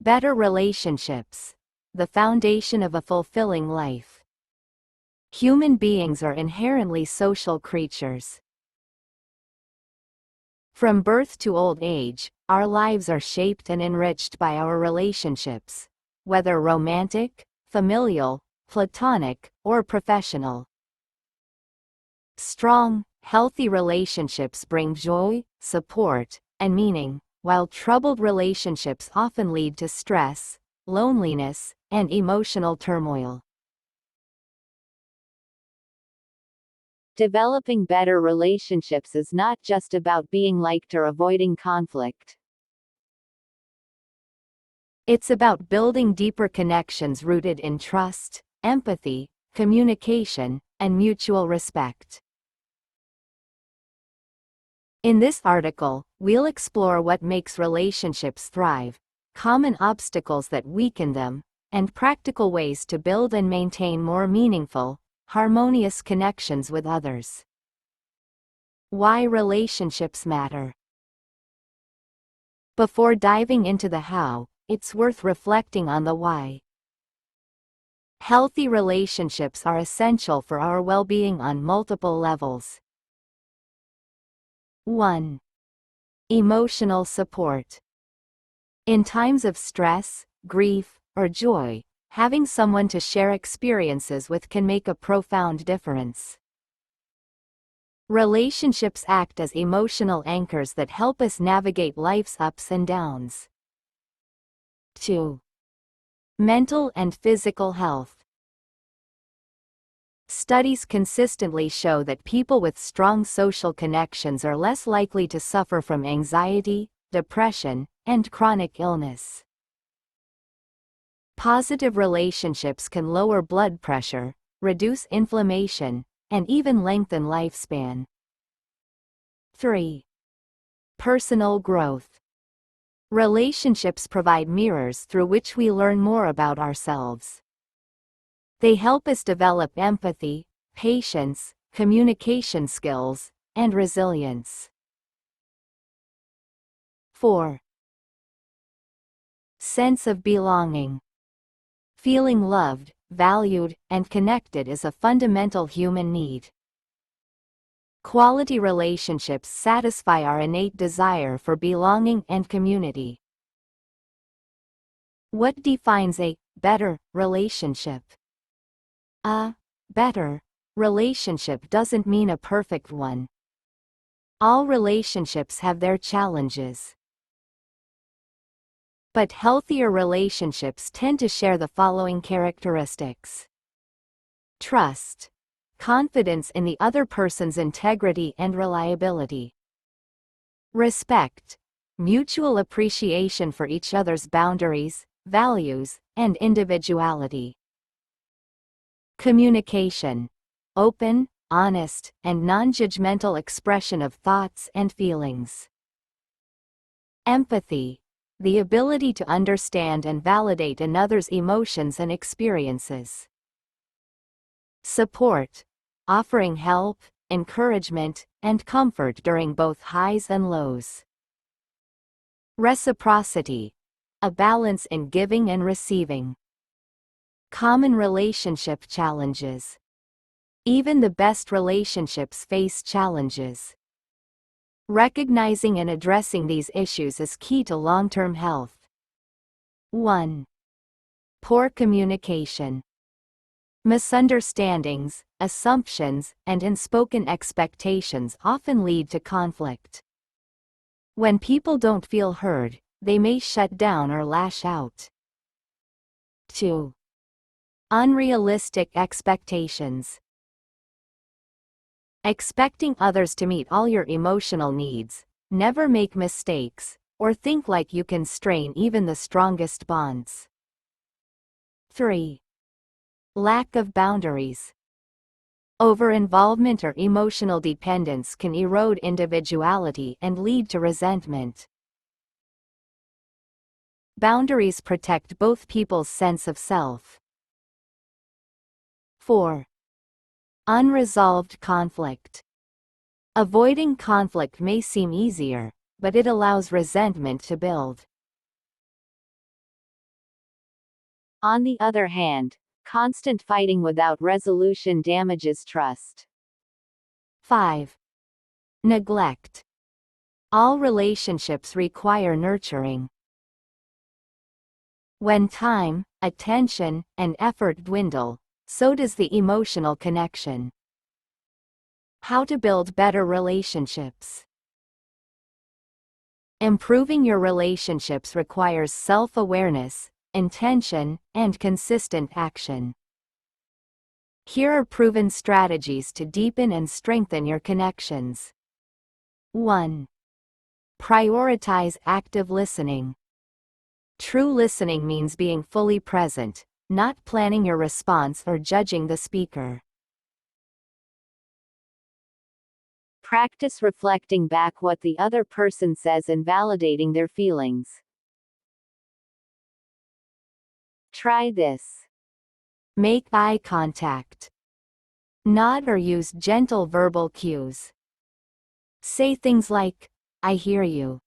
Better relationships. The foundation of a fulfilling life. Human beings are inherently social creatures. From birth to old age, our lives are shaped and enriched by our relationships, whether romantic, familial, platonic, or professional. Strong, healthy relationships bring joy, support, and meaning, while troubled relationships often lead to stress, loneliness, and emotional turmoil. Developing better relationships is not just about being liked or avoiding conflict. It's about building deeper connections rooted in trust, empathy, communication, and mutual respect. In this article, we'll explore what makes relationships thrive, common obstacles that weaken them, and practical ways to build and maintain more meaningful, harmonious connections with others. Why relationships matter. Before diving into the how, it's worth reflecting on the why. Healthy relationships are essential for our well-being on multiple levels. 1. Emotional support. In times of stress, grief, or joy, having someone to share experiences with can make a profound difference. Relationships act as emotional anchors that help us navigate life's ups and downs. 2. Mental and physical health. Studies consistently show that people with strong social connections are less likely to suffer from anxiety, depression, and chronic illness. Positive relationships can lower blood pressure, reduce inflammation, and even lengthen lifespan. 3. Personal growth. Relationships provide mirrors through which we learn more about ourselves. They help us develop empathy, patience, communication skills, and resilience. 4. Sense of belonging. Feeling loved, valued, and connected is a fundamental human need. Quality relationships satisfy our innate desire for belonging and community. What defines a better relationship? A better relationship doesn't mean a perfect one. All relationships have their challenges. But healthier relationships tend to share the following characteristics: trust, confidence in the other person's integrity and reliability; respect, mutual appreciation for each other's boundaries, values, and individuality; communication, open, honest, and non-judgmental expression of thoughts and feelings; empathy, the ability to understand and validate another's emotions and experiences; support, offering help, encouragement, and comfort during both highs and lows; reciprocity, a balance in giving and receiving. Common relationship challenges. Even the best relationships face challenges. Recognizing and addressing these issues is key to long-term health. 1. Poor communication. Misunderstandings, assumptions, and unspoken expectations often lead to conflict. When people don't feel heard, they may shut down or lash out. 2. Unrealistic expectations. Expecting others to meet all your emotional needs, never make mistakes, or think like you can strain even the strongest bonds. 3. Lack of boundaries. Over-involvement or emotional dependence can erode individuality and lead to resentment. Boundaries protect both people's sense of self. 4. Unresolved conflict. Avoiding conflict may seem easier, but it allows resentment to build. On the other hand, constant fighting without resolution damages trust. 5. Neglect. All relationships require nurturing. When time, attention, and effort dwindle, so does the emotional connection. How to build better relationships. Improving your relationships requires self-awareness, intention, and consistent action. Here are proven strategies to deepen and strengthen your connections. 1. Prioritize active listening. True listening means being fully present, not planning your response or judging the speaker. Practice reflecting back what the other person says and validating their feelings. Try this. Make eye contact. Nod or use gentle verbal cues. Say things like, "I hear you,"